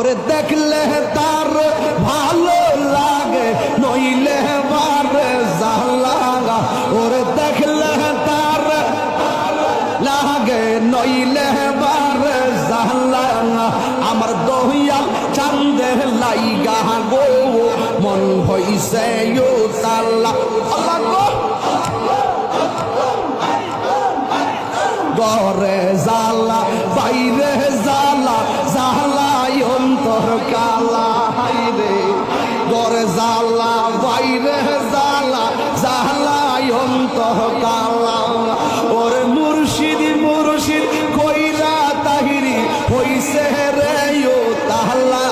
ওরে দেখলে তার ভালো লাগে নইলে বারে জালা ওরে দেখলে তার লাগে নইলে বারে জালা আমার দহিয়াল চাঁদের লাইগা গো মন হইছে ও তাল্লা আল্লাহ গো ঘরে জালা বাইরে জালা জালাই অন্তর কালা হাইরে ঘরে জালা বাইরে জালা জালাই অন্তর কালা ওরে মুর্শিদ মুর্শিদ কইরা তাহিরি হইছে রে ও তাহলা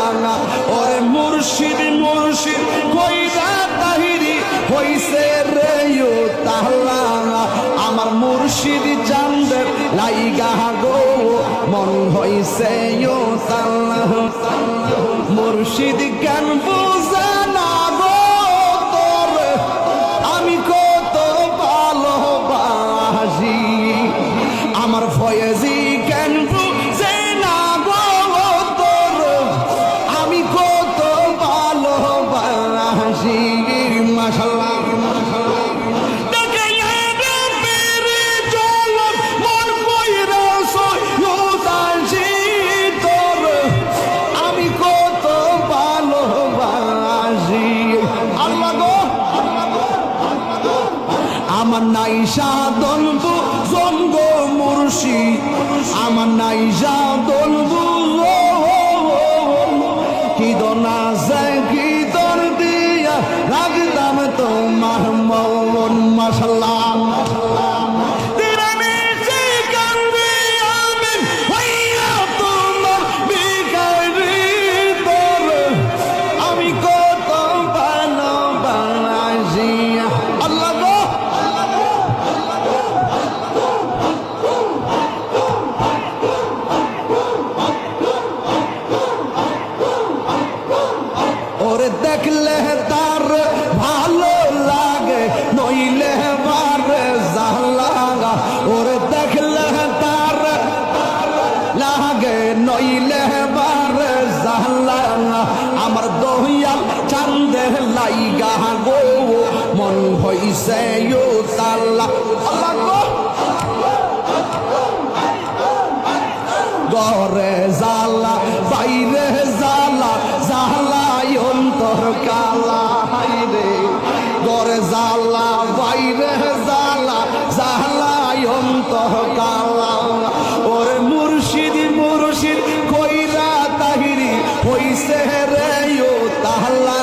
ওরে মুর্শিদ মুর্শিদ কইরা তাহিরি হইছে রে ও তাহলা আমার মুর্শিদ চাঁদের লাইগা গো মন হইছে ও তাহলা মুর্শিদ জ্ঞান বুঝে না গো তোর আমি কত ভালোবাসি আমার ফয়েজি জ্ঞান বুঝে না গো তোর আমি কত ভালোবাসি মাশাআল্লাহ আমার নাই সাধন জঙ্গ মুর্শিদ আমার নাই সাধন কি দনা যায় কি দর দিয়া রাখতাম তোমার মন মাশাআল্লাহ দেখলে তার ভালো লাগে নইলে বারে জালা ওরে দেখলে তার লাগে নইলে বারে জালা আমার দহিয়াল চাঁদের লাইগা গো মন হইছে ও তাল্লা আল্লাহ গো ঘরে জালা বাইরে জালা জালা অন্তর কালা হাইরে ঘরে জালা বাইরে জালা জালা অন্তর কালা ওরে মুর্শিদ মুর্শিদ কইরা তাহিরি হইছে রে ও তাহলা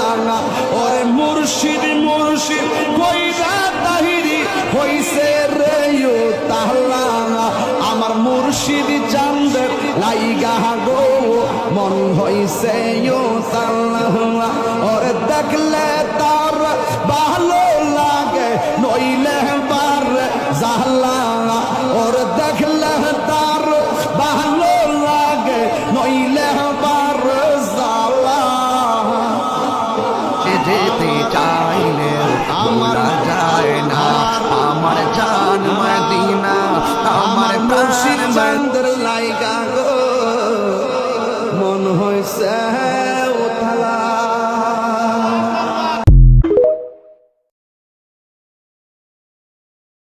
ওরে মুর্শিদ মুর্শিদ কইরা তাহিরি হইছে রে ও তাহলা আমার মুর্শিদ চাঁদের লাইগা গো মন হইছে ও তাল্লা ওরে দেখলে তার ভালো লাগে নইলে বারে জালা ওরে দেখলে তার ভালো লাগে নইলে বারে জালা যেতে চাইলে আমার যায় না আমার জান মদিনা আমার মুর্শিদ চাঁদের লাইগা গো মন হইছে